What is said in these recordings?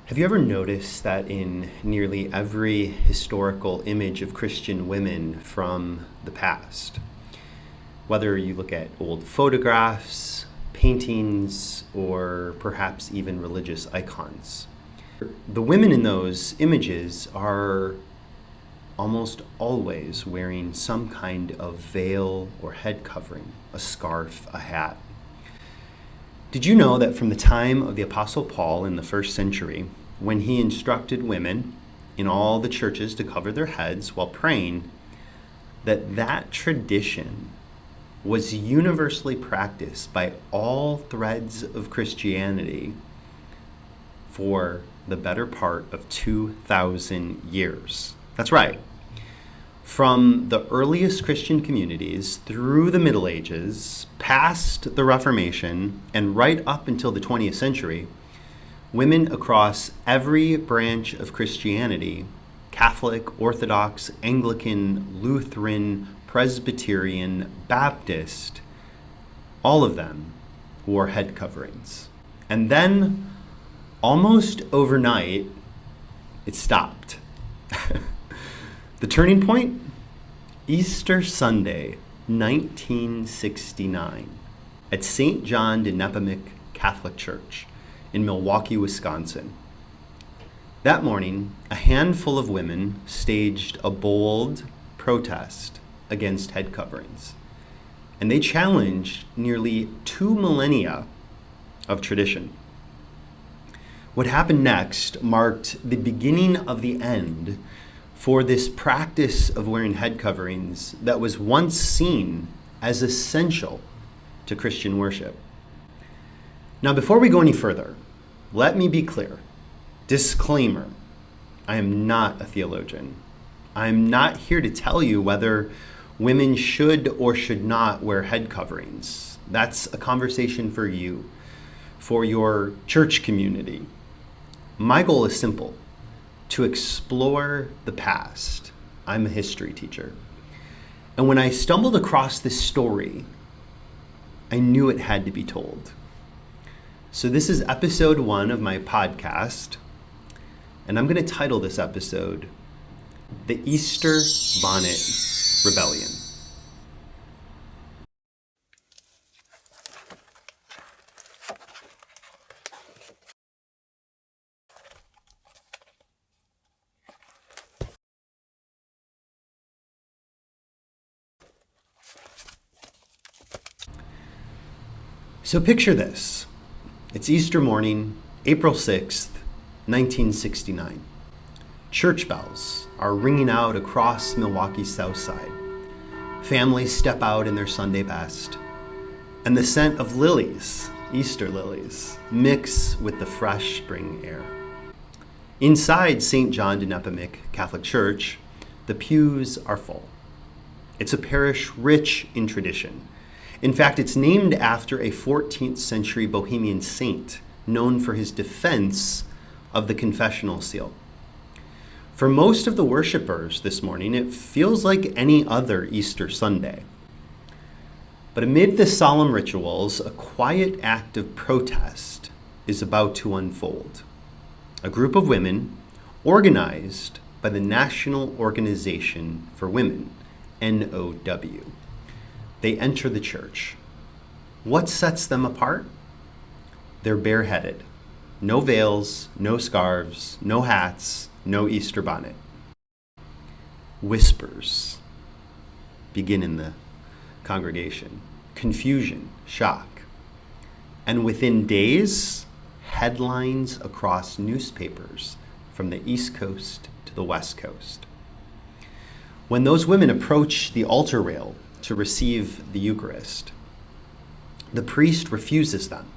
Have you ever noticed that in nearly every historical image of Christian women from the past, whether you look at old photographs, paintings, or perhaps even religious icons, the women in those images are almost always wearing some kind of veil or head covering, a scarf, a hat. Did you know that from the time of the Apostle Paul in the first century, when he instructed women in all the churches to cover their heads while praying, that tradition was universally practiced by all threads of Christianity for the better part of 2,000 years? That's right. From the earliest Christian communities through the Middle Ages, past the Reformation, and right up until the 20th century, women across every branch of Christianity, Catholic, Orthodox, Anglican, Lutheran, Presbyterian, Baptist, all of them wore head coverings. And then, almost overnight, it stopped. The turning point? Easter Sunday, 1969, at St. John de Nepomuk Catholic Church in Milwaukee, Wisconsin. That morning, a handful of women staged a bold protest against head coverings, and they challenged nearly 2 millennia of tradition. What happened next marked the beginning of the end for this practice of wearing head coverings that was once seen as essential to Christian worship. Now, before we go any further, let me be clear. Disclaimer, I am not a theologian. I'm not here to tell you whether women should or should not wear head coverings. That's a conversation for you, for your church community. My goal is simple: to explore the past. I'm a history teacher. And when I stumbled across this story, I knew it had to be told. So this is episode 1 of my podcast, and I'm going to title this episode, The Easter Bonnet Rebellion. So picture this. It's Easter morning, April 6th, 1969. Church bells are ringing out across Milwaukee's south side. Families step out in their Sunday best, and the scent of lilies, Easter lilies, mix with the fresh spring air. Inside St. John de Nepomuk Catholic Church, the pews are full. It's a parish rich in tradition. In fact, it's named after a 14th century Bohemian saint known for his defense of the confessional seal. For most of the worshipers this morning, it feels like any other Easter Sunday. But amid the solemn rituals, a quiet act of protest is about to unfold. A group of women, organized by the National Organization for Women, NOW. They enter the church. What sets them apart? They're bareheaded. No veils, no scarves, no hats, no Easter bonnet. Whispers begin in the congregation. Confusion, shock. And within days, headlines across newspapers from the East Coast to the West Coast. When those women approach the altar rail to receive the Eucharist, the priest refuses them.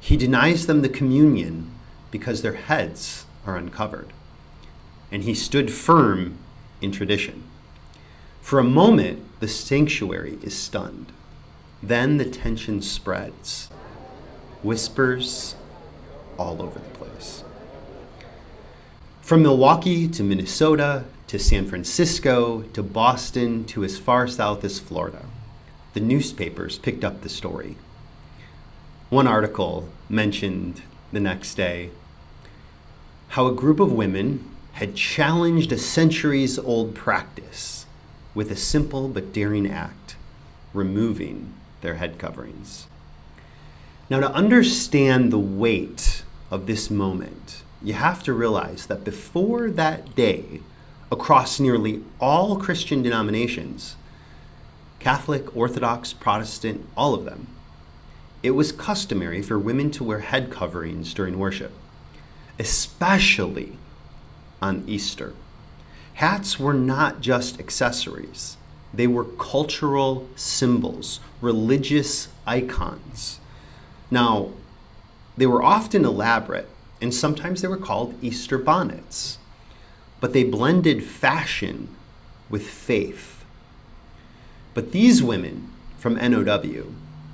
He denies them the communion because their heads are uncovered. And he stood firm in tradition. For a moment, the sanctuary is stunned. Then the tension spreads. Whispers all over the place. From Milwaukee to Minnesota to San Francisco to Boston to as far south as Florida, the newspapers picked up the story. One article mentioned the next day, how a group of women had challenged a centuries-old practice with a simple but daring act, removing their head coverings. Now, to understand the weight of this moment, you have to realize that before that day, across nearly all Christian denominations, Catholic, Orthodox, Protestant, all of them, it was customary for women to wear head coverings during worship, especially on Easter. Hats were not just accessories. They were cultural symbols, religious icons. Now, they were often elaborate, and sometimes they were called Easter bonnets, but they blended fashion with faith. But these women from NOW,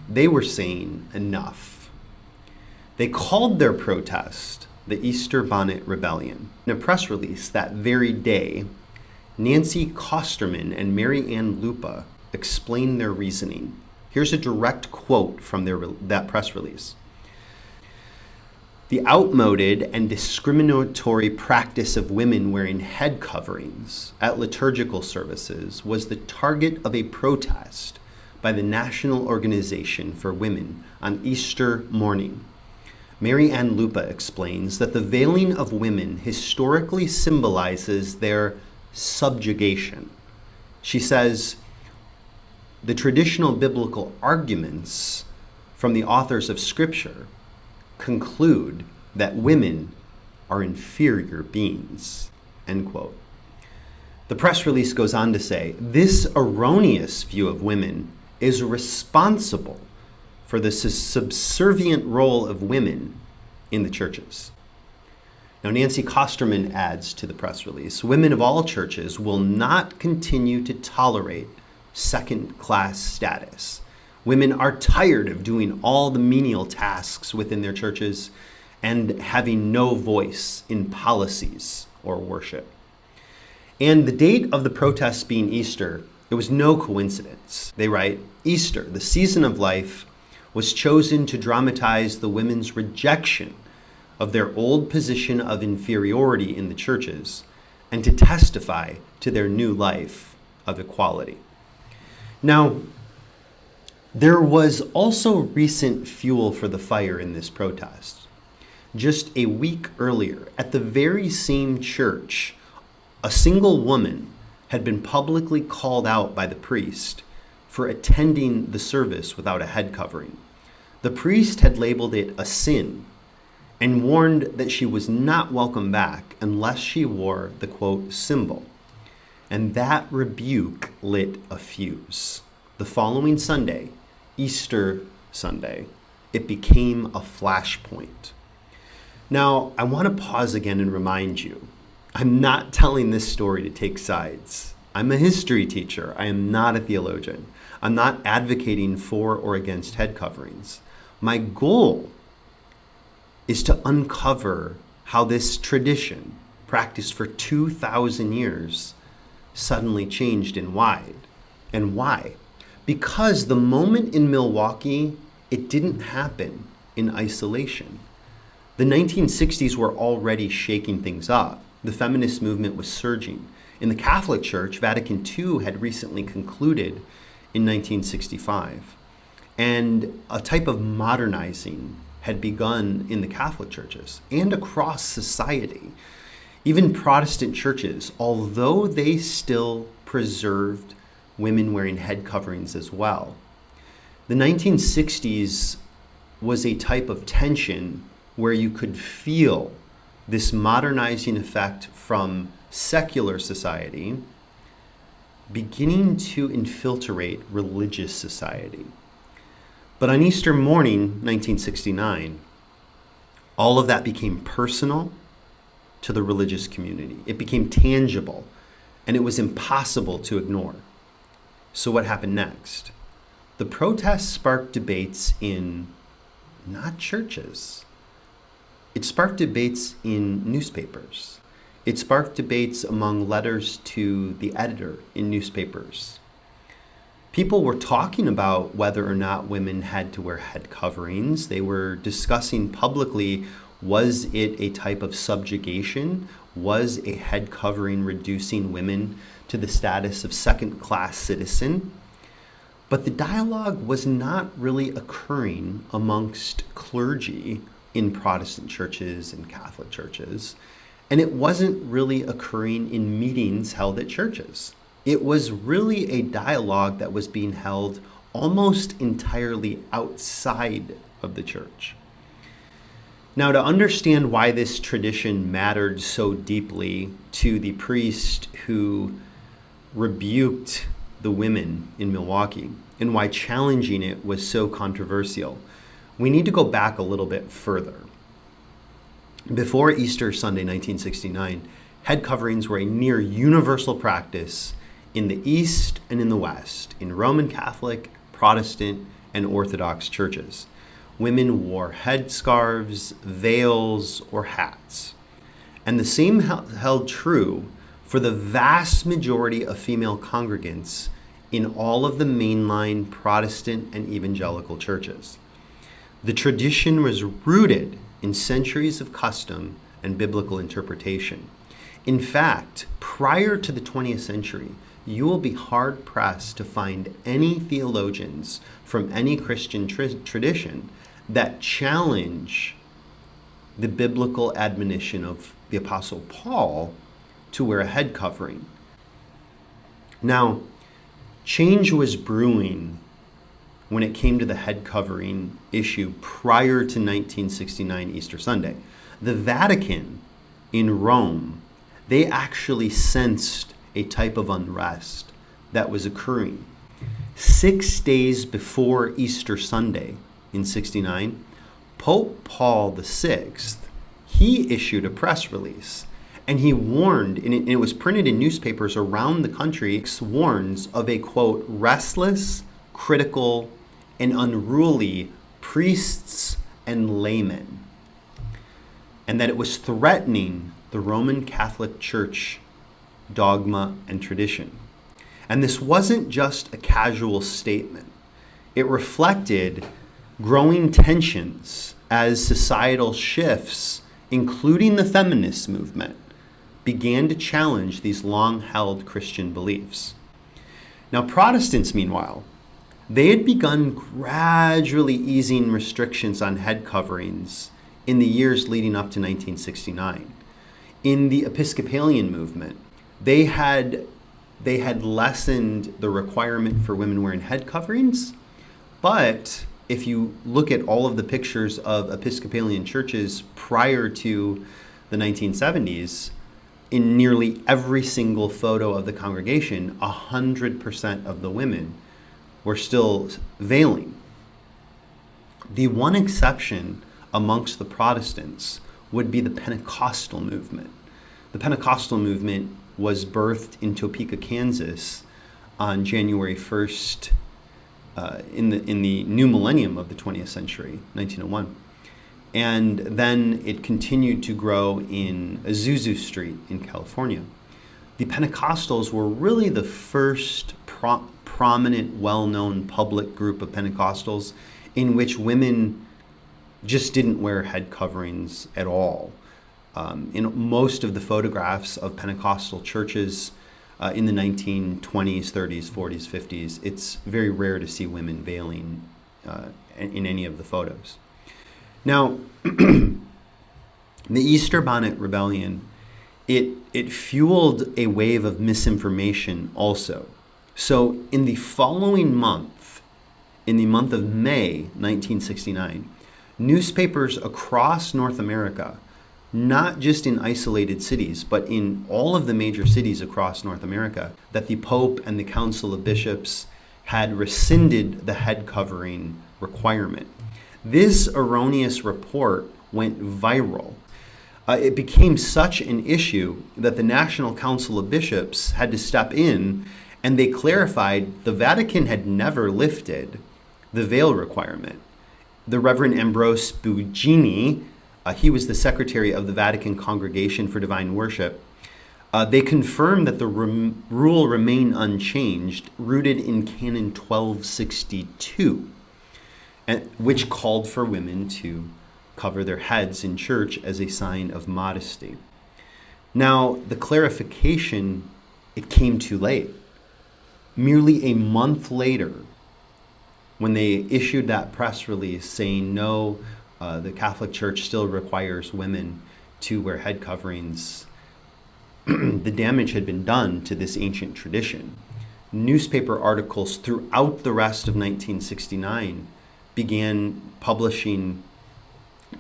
they were saying enough. They called their protest the Easter Bonnet Rebellion. In a press release that very day, Nancy Kosterman and Mary Ann Lupa explained their reasoning. Here's a direct quote from that press release. The outmoded and discriminatory practice of women wearing head coverings at liturgical services was the target of a protest by the National Organization for Women on Easter morning. Mary Ann Lupa explains that the veiling of women historically symbolizes their subjugation. She says, the traditional biblical arguments from the authors of Scripture conclude that women are inferior beings, end quote. The press release goes on to say, this erroneous view of women is responsible for the subservient role of women in the churches. Now, Nancy Kosterman adds to the press release, women of all churches will not continue to tolerate second-class status. Women are tired of doing all the menial tasks within their churches and having no voice in policies or worship. And the date of the protests being Easter, it was no coincidence. They write, Easter, the season of life, was chosen to dramatize the women's rejection of their old position of inferiority in the churches and to testify to their new life of equality. Now, there was also recent fuel for the fire in this protest. Just a week earlier, at the very same church, a single woman had been publicly called out by the priest for attending the service without a head covering. The priest had labeled it a sin and warned that she was not welcome back unless she wore the, quote, symbol. And that rebuke lit a fuse. The following Sunday, Easter Sunday, it became a flashpoint. Now, I want to pause again and remind you, I'm not telling this story to take sides. I'm a history teacher. I am not a theologian. I'm not advocating for or against head coverings. My goal is to uncover how this tradition, practiced for 2,000 years, suddenly changed and why. And why? Because the moment in Milwaukee, it didn't happen in isolation. The 1960s were already shaking things up. The feminist movement was surging. In the Catholic Church, Vatican II had recently concluded in 1965. And a type of modernizing had begun in the Catholic churches and across society. Even Protestant churches, although they still preserved women wearing head coverings as well. The 1960s was a type of tension where you could feel this modernizing effect from secular society beginning to infiltrate religious society. But on Easter morning, 1969, all of that became personal to the religious community. It became tangible, and it was impossible to ignore. So what happened next? The protests sparked debates in not churches. It sparked debates in newspapers. It sparked debates among letters to the editor in newspapers. People were talking about whether or not women had to wear head coverings. They were discussing publicly Was it a type of subjugation? Was a head covering reducing women to the status of second-class citizen? But the dialogue was not really occurring amongst clergy in Protestant churches and Catholic churches, and it wasn't really occurring in meetings held at churches. It was really a dialogue that was being held almost entirely outside of the church. Now, to understand why this tradition mattered so deeply to the priest who rebuked the women in Milwaukee and why challenging it was so controversial, we need to go back a little bit further. Before Easter Sunday 1969, head coverings were a near universal practice in the East and in the West, in Roman Catholic, Protestant, and Orthodox churches. Women wore headscarves, veils, or hats. And the same held true for the vast majority of female congregants in all of the mainline Protestant and evangelical churches. The tradition was rooted in centuries of custom and biblical interpretation. In fact, prior to the 20th century, you will be hard-pressed to find any theologians from any Christian tradition that challenge the biblical admonition of the Apostle Paul to wear a head covering. Now, change was brewing when it came to the head covering issue prior to 1969 Easter Sunday. The Vatican in Rome, they actually sensed a type of unrest that was occurring. 6 days before Easter Sunday in 69, Pope Paul VI, he issued a press release, and he warned, and it was printed in newspapers around the country, warns of a, quote, restless, critical, and unruly priests and laymen, and that it was threatening the Roman Catholic Church dogma and tradition. And this wasn't just a casual statement. It reflected growing tensions as societal shifts, including the feminist movement, began to challenge these long-held Christian beliefs. Now, Protestants, meanwhile, they had begun gradually easing restrictions on head coverings in the years leading up to 1969. In the Episcopalian movement, they had lessened the requirement for women wearing head coverings, but if you look at all of the pictures of Episcopalian churches prior to the 1970s, in nearly every single photo of the congregation, 100% of the women were still veiling. The one exception amongst the Protestants would be the Pentecostal movement. The Pentecostal movement was birthed in Topeka, Kansas on January 1st in the new millennium of the 20th century, 1901. And then it continued to grow in Azusa Street in California. The Pentecostals were really the first prominent, well-known public group of Pentecostals in which women just didn't wear head coverings at all. In most of the photographs of Pentecostal churches in the 1920s, 30s, 40s, 50s, it's very rare to see women veiling in any of the photos. Now, the Easter Bonnet Rebellion, it fueled a wave of misinformation also. So in the following month, in the month of May 1969, newspapers across North America, not just in isolated cities, but in all of the major cities across North America, that the Pope and the Council of Bishops had rescinded the head covering requirement. This erroneous report went viral. It became such an issue that the National Council of Bishops had to step in, and they clarified the Vatican had never lifted the veil requirement. The Reverend Ambrose Bugini, he was the secretary of the Vatican Congregation for Divine Worship. They confirmed that the rule remained unchanged, rooted in Canon 1262, which called for women to cover their heads in church as a sign of modesty. Now, the clarification, it came too late. Merely a month later, when they issued that press release saying, no, the Catholic Church still requires women to wear head coverings, the damage had been done to this ancient tradition. Newspaper articles throughout the rest of 1969 began publishing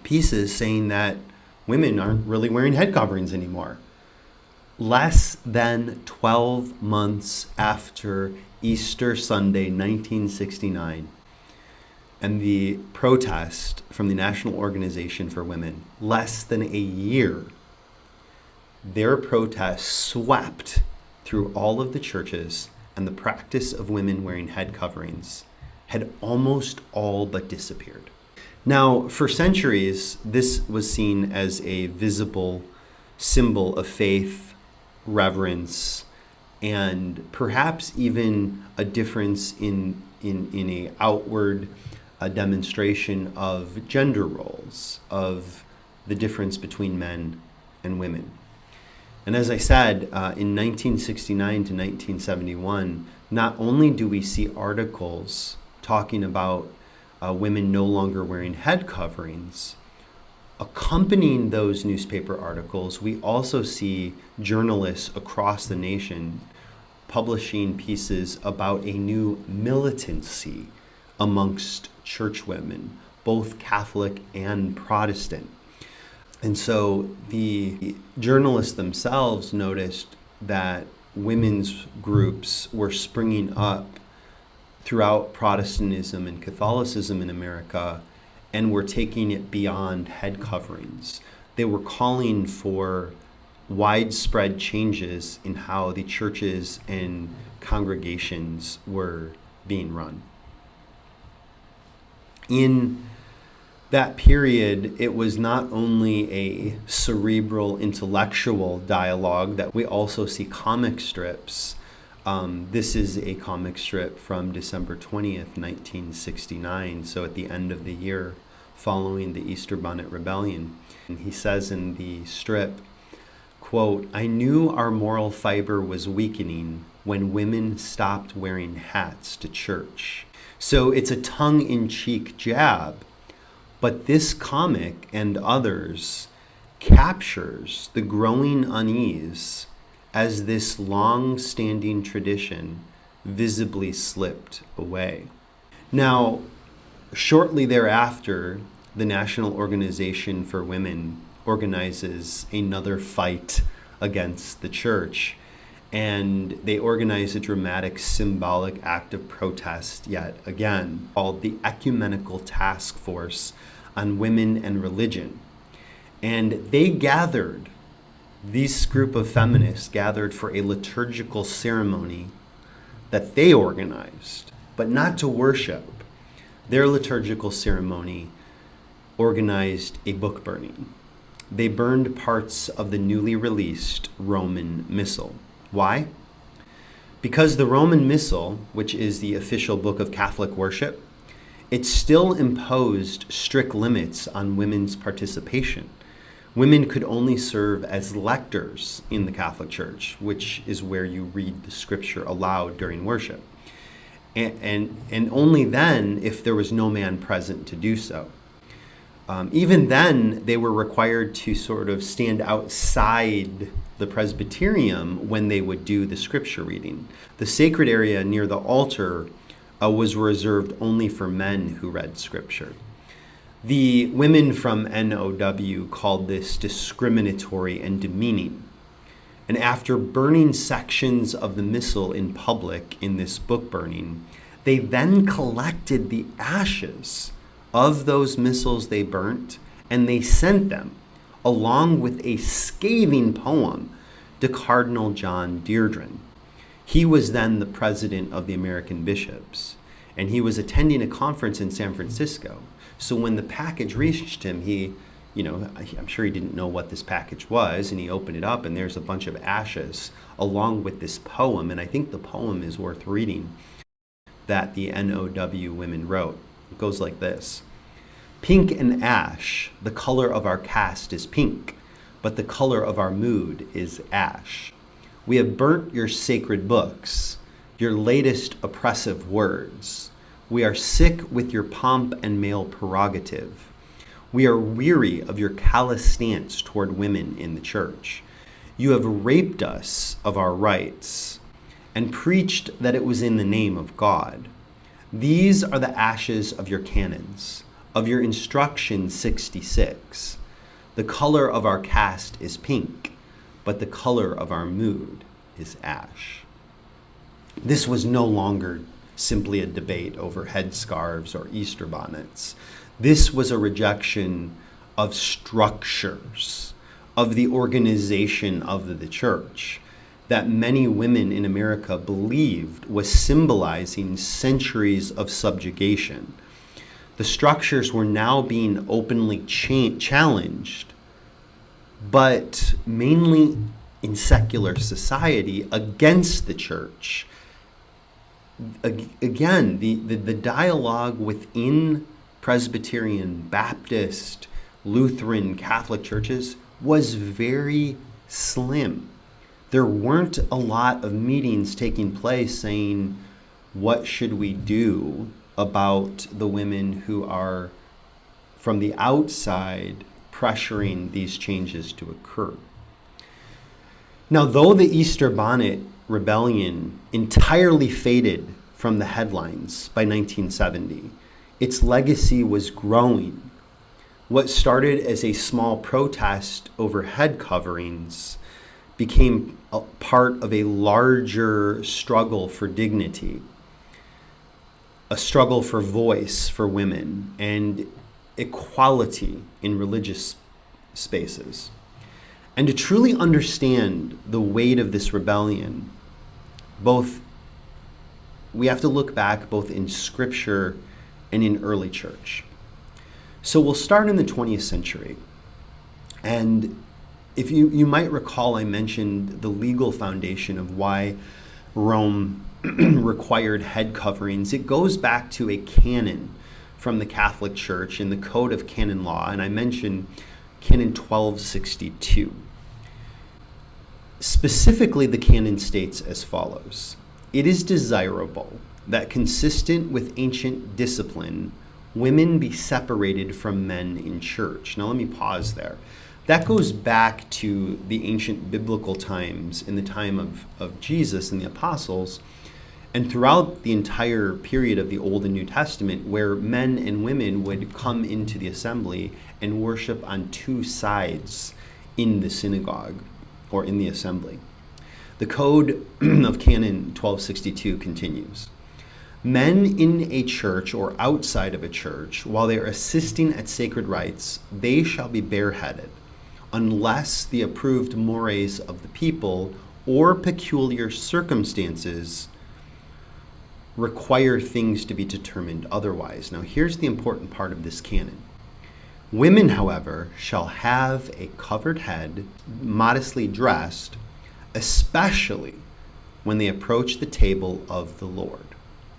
pieces saying that women aren't really wearing head coverings anymore. Less than 12 months after Easter Sunday, 1969, and the protest from the National Organization for Women, less than a year, their protest swept through all of the churches, and the practice of women wearing head coverings had almost all but disappeared. Now, for centuries, this was seen as a visible symbol of faith, reverence, and perhaps even a difference in a outward demonstration of gender roles, of the difference between men and women. And as I said, in 1969 to 1971, not only do we see articles talking about women no longer wearing head coverings, accompanying those newspaper articles, we also see journalists across the nation publishing pieces about a new militancy amongst church women, both Catholic and Protestant. And so the journalists themselves noticed that women's groups were springing up throughout Protestantism and Catholicism in America, and were taking it beyond head coverings. They were calling for widespread changes in how the churches and congregations were being run. In that period, it was not only a cerebral, intellectual dialogue that we also see comic strips. This is a comic strip from December 20th, 1969, so at the end of the year following the Easter Bonnet Rebellion. And he says in the strip, quote, "I knew our moral fiber was weakening when women stopped wearing hats to church." So it's a tongue-in-cheek jab, but this comic and others captures the growing unease as this long-standing tradition visibly slipped away. Now, shortly thereafter, the National Organization for Women organizes another fight against the church, and they organize a dramatic symbolic act of protest yet again, called the Ecumenical Task Force on Women and Religion. And this group of feminists gathered for a liturgical ceremony that they organized, but not to worship. Their liturgical ceremony organized a book burning. They burned parts of the newly released Roman Missal. Why? Because the Roman Missal, which is the official book of Catholic worship, it still imposed strict limits on women's participation. Women could only serve as lectors in the Catholic Church, which is where you read the scripture aloud during worship. And only then if there was no man present to do so. Even then, they were required to sort of stand outside the presbyterium when they would do the scripture reading. The sacred area near the altar was reserved only for men who read scripture. The women from NOW called this discriminatory and demeaning. And after burning sections of the Missal in public in this book burning, they then collected the ashes of those missals they burnt, and they sent them, along with a scathing poem, to Cardinal John Dearden. He was then the president of the American Bishops, and he was attending a conference in San Francisco. So when the package reached him, I'm sure he didn't know what this package was, and he opened it up, and there's a bunch of ashes along with this poem, and I think the poem is worth reading, that the NOW women wrote. It goes like this. Pink and ash, the color of our caste is pink, but the color of our mood is ash. We have burnt your sacred books, your latest oppressive words. We are sick with your pomp and male prerogative. We are weary of your callous stance toward women in the church. You have raped us of our rights and preached that it was in the name of God. These are the ashes of your canons, of your instruction 66. The color of our caste is pink, but the color of our mood is ash. This was no longer simply a debate over headscarves or Easter bonnets. This was a rejection of structures, of the organization of the church that many women in America believed was symbolizing centuries of subjugation. The structures were now being openly challenged, but mainly in secular society against the church. Again, the dialogue within Presbyterian, Baptist, Lutheran, Catholic churches was very slim. There weren't a lot of meetings taking place saying, what should we do about the women who are from the outside pressuring these changes to occur? Now, though the Easter Bonnet Rebellion entirely faded from the headlines by 1970, its legacy was growing. What started as a small protest over head coverings became a part of a larger struggle for dignity, a struggle for voice for women, and equality in religious spaces. And to truly understand the weight of this rebellion, we have to look back both in Scripture and in early church. So we'll start in the 20th century. And if you might recall, I mentioned the legal foundation of why Rome required head coverings. It goes back to a canon from the Catholic Church in the Code of Canon Law, and I mentioned Canon 1262. Specifically, the canon states as follows: it is desirable that, consistent with ancient discipline, women be separated from men in church. Now let me pause there. That goes back to the ancient biblical times, in the time of Jesus and the apostles, and throughout the entire period of the Old and New Testament, where men and women would come into the assembly and worship on two sides in the synagogue or in the assembly. The Code of Canon 1262 continues. Men in a church or outside of a church, while they are assisting at sacred rites, they shall be bareheaded, unless the approved mores of the people or peculiar circumstances require things to be determined otherwise. Now, here's the important part of this canon. Women, however, shall have a covered head, modestly dressed, especially when they approach the table of the Lord.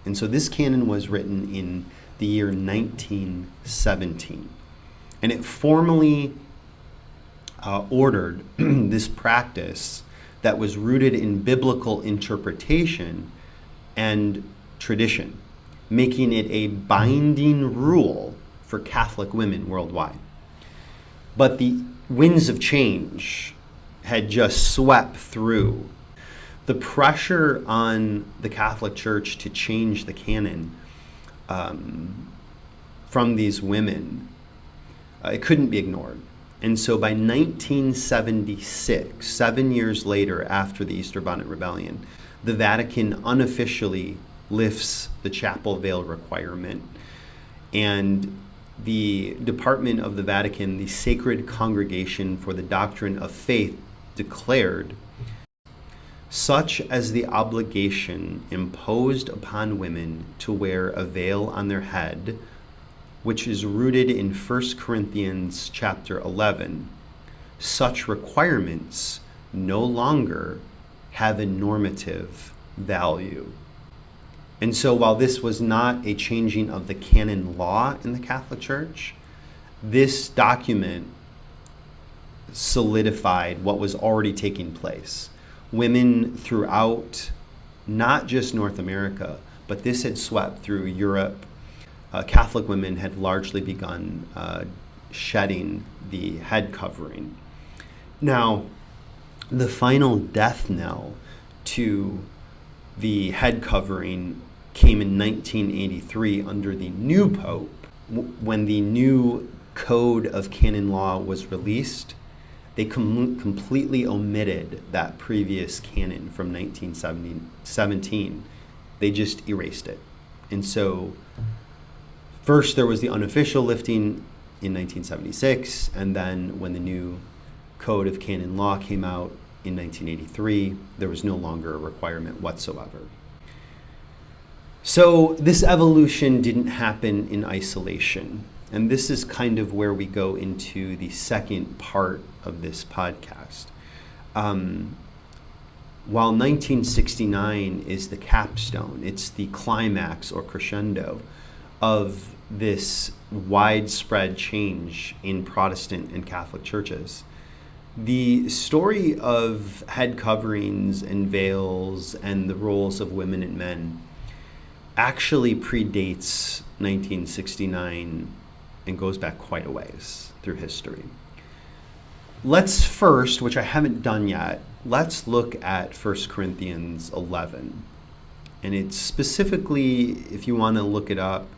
And so this canon was written in the year 1917. And it formally ordered this practice that was rooted in biblical interpretation and tradition, making it a binding rule for Catholic women worldwide. But the winds of change had just swept through. The pressure on the Catholic Church to change the canon from these women, it couldn't be ignored. And so by 1976, 7 years later after the Easter Bonnet Rebellion, the Vatican unofficially lifts the chapel veil requirement. And the Department of the Vatican, the Sacred Congregation for the Doctrine of Faith, declared, such as the obligation imposed upon women to wear a veil on their head, which is rooted in 1 Corinthians chapter 11, such requirements no longer have a normative value. And so while this was not a changing of the canon law in the Catholic Church, this document solidified what was already taking place. Women throughout not just North America, but this had swept through Europe. Catholic women had largely begun shedding the head covering. Now, the final death knell to the head covering came in 1983 under the new pope, when the new code of canon law was released. They completely omitted that previous canon from 1917. They just erased it. And so first there was the unofficial lifting in 1976, and then when the new code of canon law came out in 1983, there was no longer a requirement whatsoever. So this evolution didn't happen in isolation. And this is kind of where we go into the second part of this podcast. While 1969 is the capstone, it's the climax or crescendo of this widespread change in Protestant and Catholic churches, the story of head coverings and veils and the roles of women and men actually predates 1969 and goes back quite a ways through history. Let's first, which I haven't done yet, let's look at 1 Corinthians 11. And it's specifically, if you want to look it up,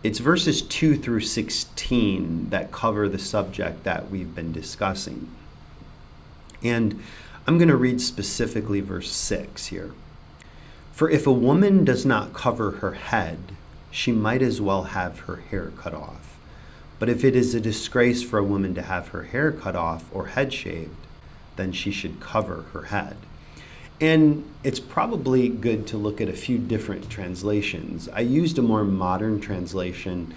it's verses 2 through 16 that cover the subject that we've been discussing. And I'm going to read specifically verse 6 here. For if a woman does not cover her head, she might as well have her hair cut off. But if it is a disgrace for a woman to have her hair cut off or head shaved, then she should cover her head. And it's probably good to look at a few different translations. I used a more modern translation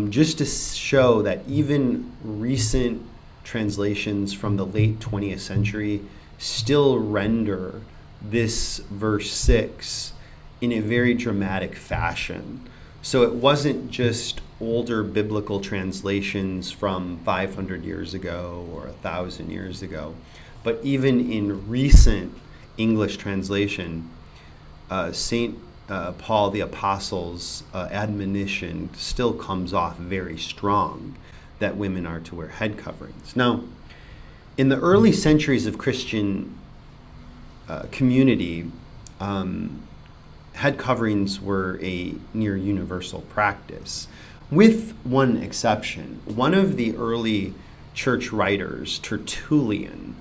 just to show that even recent translations from the late 20th century still render this verse 6 in a very dramatic fashion. So it wasn't just older biblical translations from 500 years ago or 1,000 years ago, but even in recent English translation, St. Paul the Apostle's admonition still comes off very strong that women are to wear head coverings. Now, in the early centuries of Christian community, head coverings were a near universal practice, with one exception. One of the early church writers, Tertullian,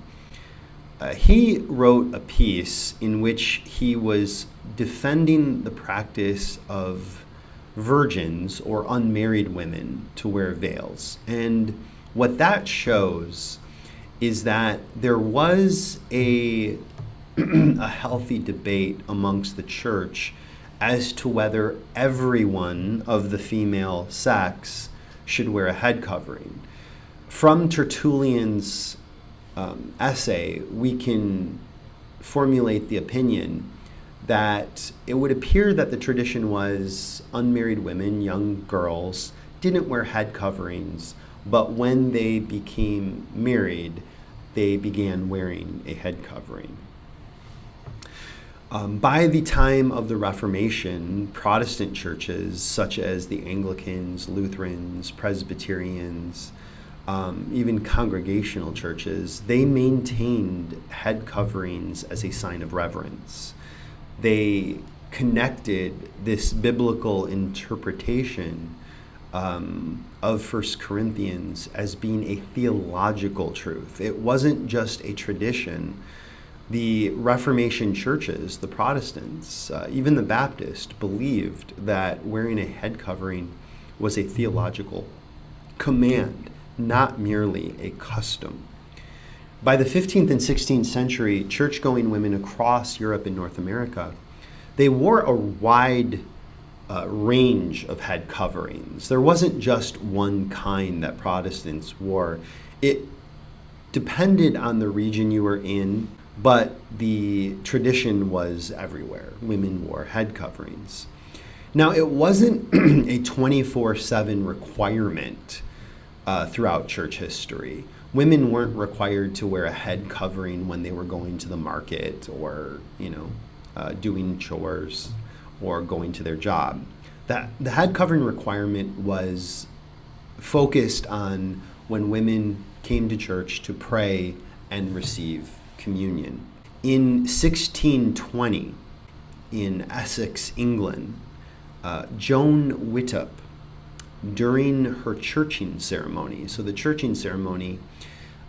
he wrote a piece in which he was defending the practice of virgins or unmarried women to wear veils. And what that shows is that there was a healthy debate amongst the church as to whether everyone of the female sex should wear a head covering. From Tertullian's essay, we can formulate the opinion that it would appear that the tradition was unmarried women, young girls, didn't wear head coverings, but when they became married, they began wearing a head covering. By the time of the Reformation, Protestant churches such as the Anglicans, Lutherans, Presbyterians, even congregational churches, they maintained head coverings as a sign of reverence. They connected this biblical interpretation of 1 Corinthians as being a theological truth. It wasn't just a tradition. The Reformation churches, the Protestants, even the Baptists, believed that wearing a head covering was a theological command, not merely a custom. By the 15th and 16th century, church-going women across Europe and North America, they wore a wide range of head coverings. There wasn't just one kind that Protestants wore. It depended on the region you were in, but the tradition was everywhere. Women wore head coverings. Now, it wasn't a 24/7 requirement throughout church history. Women weren't required to wear a head covering when they were going to the market or, doing chores or going to their job. The head covering requirement was focused on when women came to church to pray and receive communion. In 1620, in Essex, England, Joan Whittup, during her churching ceremony, so the churching ceremony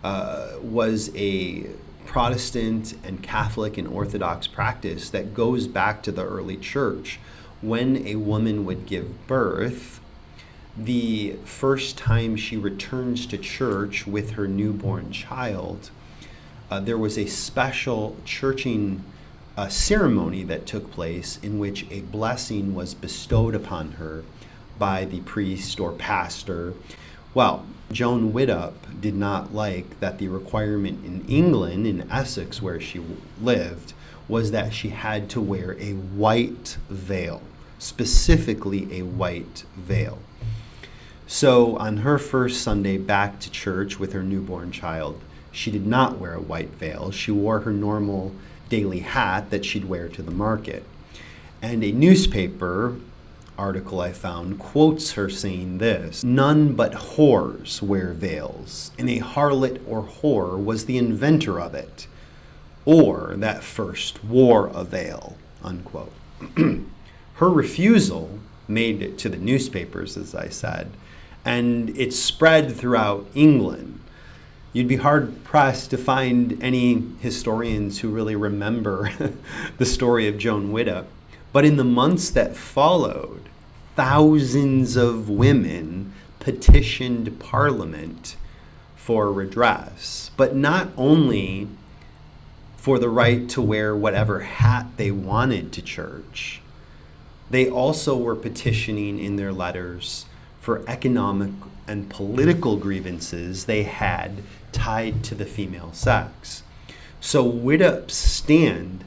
was a Protestant and Catholic and Orthodox practice that goes back to the early church. When a woman would give birth, the first time she returns to church with her newborn child, there was a special churching ceremony that took place in which a blessing was bestowed upon her by the priest or pastor. Well, Joan Whittup did not like that the requirement in England, in Essex where she lived, was that she had to wear a white veil, specifically a white veil. So on her first Sunday back to church with her newborn child, she did not wear a white veil. She wore her normal daily hat that she'd wear to the market. And a newspaper article I found quotes her saying this: "None but whores wear veils, and a harlot or whore was the inventor of it, or that first wore a veil," unquote. Her refusal made it to the newspapers, as I said, and it spread throughout England. You'd be hard-pressed to find any historians who really remember the story of Joan Whittup. But in the months that followed, thousands of women petitioned Parliament for redress, but not only for the right to wear whatever hat they wanted to church. They also were petitioning in their letters for economic and political grievances they had tied to the female sex. So Whittup's stand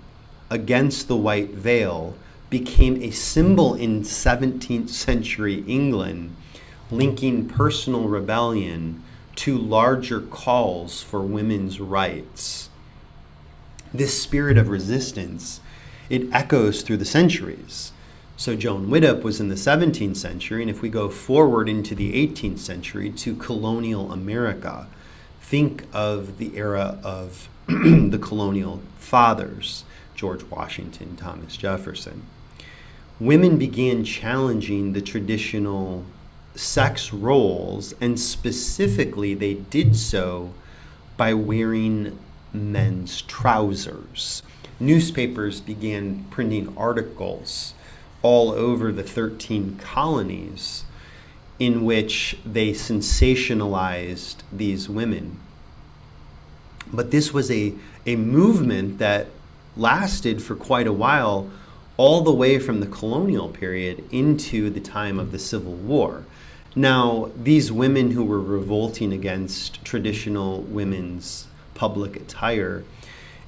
against the white veil became a symbol in 17th century England, linking personal rebellion to larger calls for women's rights. This spirit of resistance, it echoes through the centuries. So Joan Whittup was in the 17th century, and if we go forward into the 18th century to colonial America, think of the era of the colonial fathers, George Washington, Thomas Jefferson. Women began challenging the traditional sex roles, and specifically they did so by wearing men's trousers. Newspapers began printing articles all over the 13 colonies in which they sensationalized these women. But this was a movement that lasted for quite a while, all the way from the colonial period into the time of the Civil War. Now, these women who were revolting against traditional women's public attire,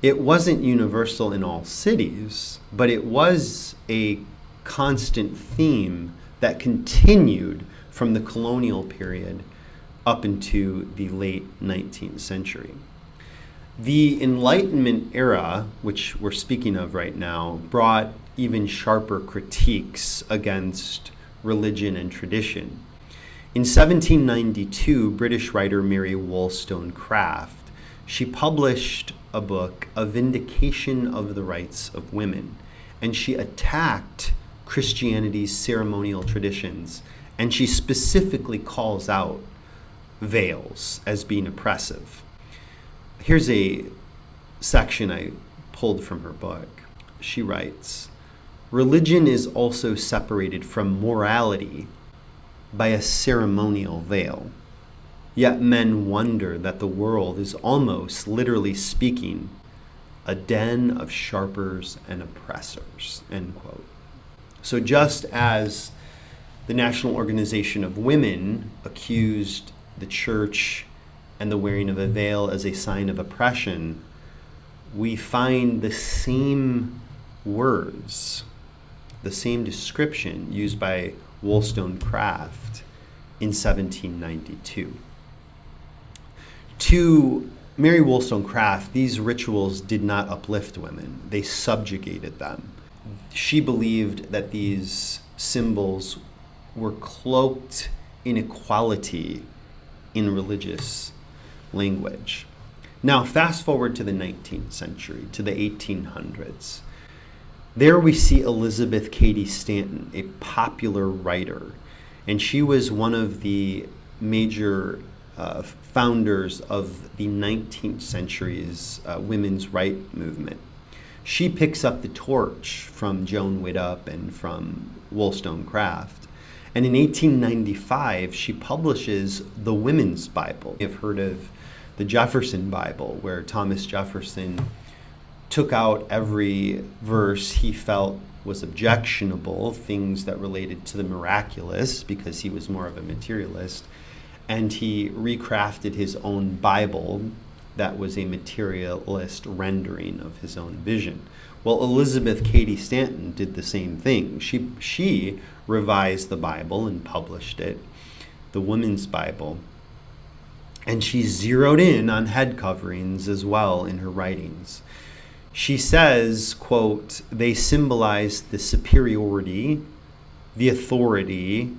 it wasn't universal in all cities, but it was a constant theme that continued from the colonial period up into the late 19th century. The Enlightenment era, which we're speaking of right now, brought even sharper critiques against religion and tradition. In 1792, British writer Mary Wollstonecraft, she published a book, A Vindication of the Rights of Women, and she attacked Christianity's ceremonial traditions, and she specifically calls out veils as being oppressive. Here's a section I pulled from her book. She writes, "Religion is also separated from morality by a ceremonial veil. Yet men wonder that the world is almost, literally speaking, a den of sharpers and oppressors," end quote. So just as the National Organization of Women accused the church and the wearing of a veil as a sign of oppression, we find the same words, the same description used by Wollstonecraft in 1792. To Mary Wollstonecraft, these rituals did not uplift women. They subjugated them. She believed that these symbols were cloaked in equality in religious language. Now, fast forward to the 19th century, to the 1800s. There we see Elizabeth Cady Stanton, a popular writer, and she was one of the major founders of the 19th century's women's rights movement. She picks up the torch from Joan Widdop and from Wollstonecraft. And in 1895, she publishes the Women's Bible. You've heard of the Jefferson Bible, where Thomas Jefferson took out every verse he felt was objectionable, things that related to the miraculous, because he was more of a materialist, and he recrafted his own Bible that was a materialist rendering of his own vision. Well, Elizabeth Cady Stanton did the same thing. She revised the Bible and published it, the Women's Bible, and she zeroed in on head coverings as well in her writings. She says, quote, "They symbolize the superiority, the authority,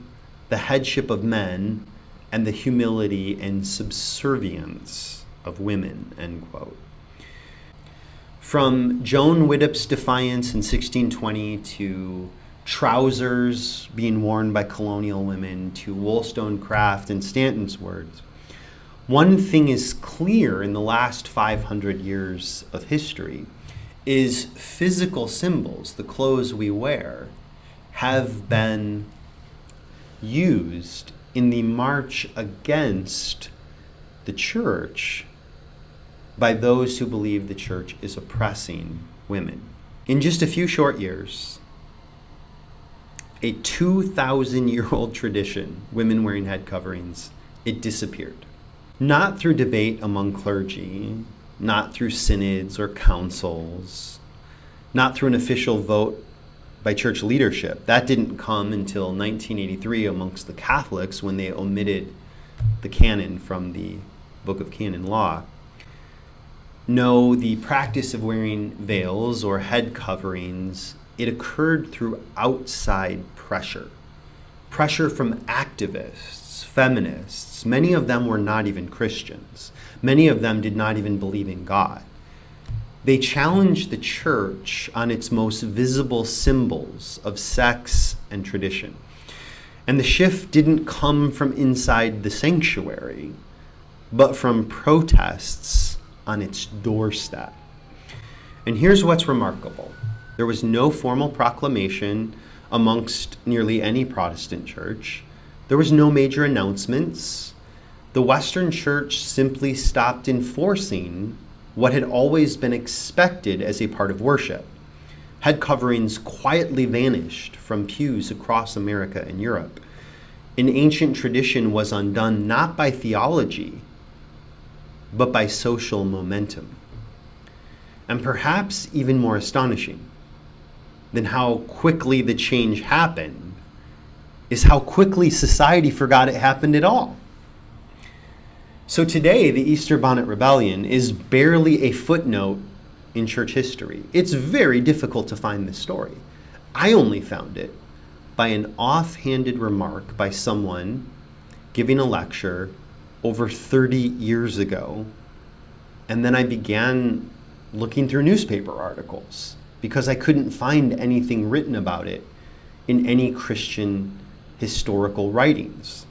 the headship of men, and the humility and subservience of women," end quote. From Joan Widdop's defiance in 1620 to trousers being worn by colonial women to Wollstonecraft and Stanton's words, one thing is clear in the last 500 years of history is physical symbols, the clothes we wear, have been used in the march against the church by those who believe the church is oppressing women. In just a few short years, a 2,000-year-old tradition, women wearing head coverings, it disappeared. Not through debate among clergy, not through synods or councils, not through an official vote by church leadership. That didn't come until 1983 amongst the Catholics when they omitted the Canon from the Book of Canon Law. No, the practice of wearing veils or head coverings, it occurred through outside pressure. Pressure from activists, feminists. Many of them were not even Christians. Many of them did not even believe in God. They challenged the church on its most visible symbols of sex and tradition. And the shift didn't come from inside the sanctuary, but from protests on its doorstep. And here's what's remarkable. There was no formal proclamation amongst nearly any Protestant church. There was no major announcements. The Western Church simply stopped enforcing what had always been expected as a part of worship. Head coverings quietly vanished from pews across America and Europe. An ancient tradition was undone not by theology, but by social momentum. And perhaps even more astonishing than how quickly the change happened is how quickly society forgot it happened at all. So today, the Easter Bonnet Rebellion is barely a footnote in church history. It's very difficult to find this story. I only found it by an offhanded remark by someone giving a lecture over 30 years ago. And then I began looking through newspaper articles because I couldn't find anything written about it in any Christian historical writings.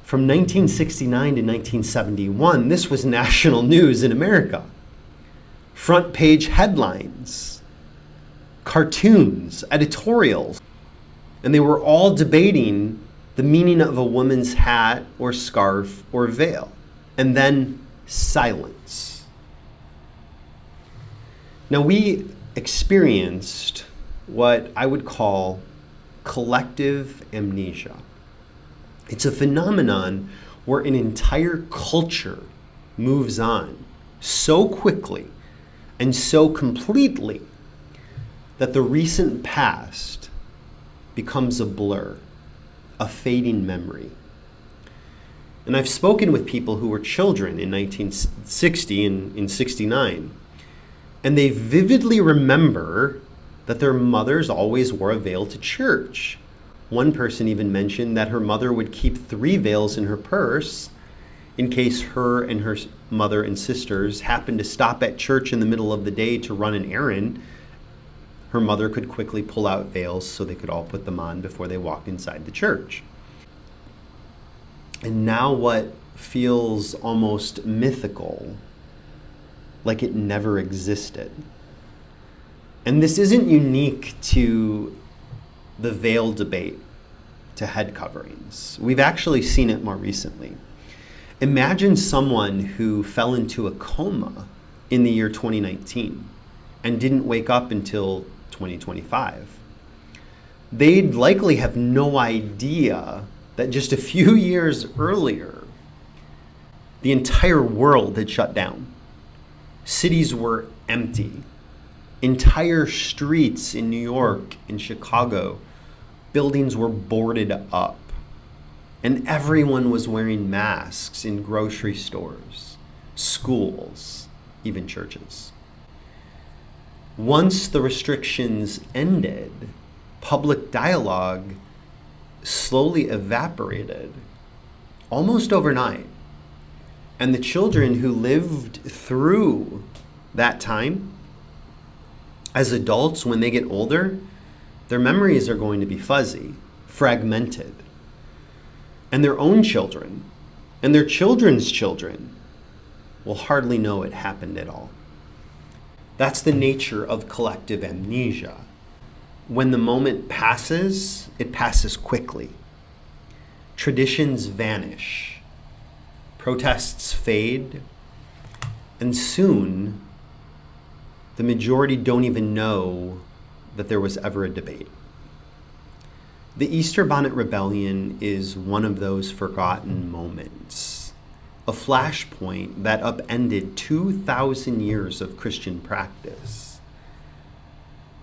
From 1969 to 1971, this was national news in America. Front page headlines, cartoons, editorials, and they were all debating the meaning of a woman's hat or scarf or veil. And then silence. Now, we experienced what I would call collective amnesia. It's a phenomenon where an entire culture moves on so quickly and so completely that the recent past becomes a blur, a fading memory. And I've spoken with people who were children in 1960 and in 69, and they vividly remember that their mothers always wore a veil to church. One person even mentioned that her mother would keep 3 veils in her purse in case her and her mother and sisters happened to stop at church in the middle of the day to run an errand. Her mother could quickly pull out veils so they could all put them on before they walked inside the church. And now what feels almost mythical, like it never existed. And this isn't unique to the veil debate, to head coverings. We've actually seen it more recently. Imagine someone who fell into a coma in the year 2019 and didn't wake up until 2025. They'd likely have no idea that just a few years earlier, the entire world had shut down. Cities were empty. Entire streets in New York, in Chicago, buildings were boarded up. And everyone was wearing masks in grocery stores, schools, even churches. Once the restrictions ended, public dialogue slowly evaporated, almost overnight. And the children who lived through that time, as adults, when they get older, their memories are going to be fuzzy, fragmented. And their own children and their children's children will hardly know it happened at all. That's the nature of collective amnesia. When the moment passes, it passes quickly. Traditions vanish. Protests fade. And soon, the majority don't even know that there was ever a debate. The Easter Bonnet Rebellion is one of those forgotten moments, a flashpoint that upended 2,000 years of Christian practice.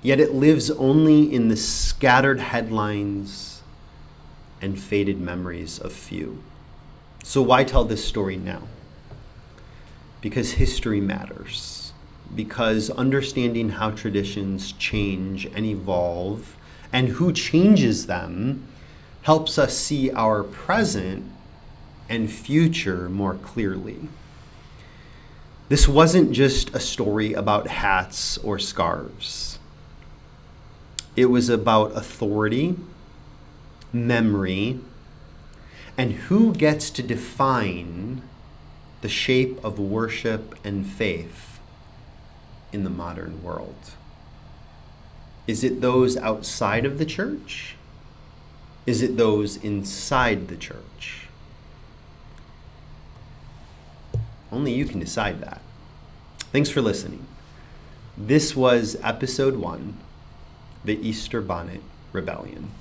Yet it lives only in the scattered headlines and faded memories of few. So why tell this story now? Because history matters. Because understanding how traditions change and evolve and who changes them helps us see our present and future more clearly. This wasn't just a story about hats or scarves. It was about authority, memory, and who gets to define the shape of worship and faith in the modern world. Is it those outside of the church? Is it those inside the church? Only you can decide that. Thanks for listening. This was episode 1, the Easter Bonnet Rebellion.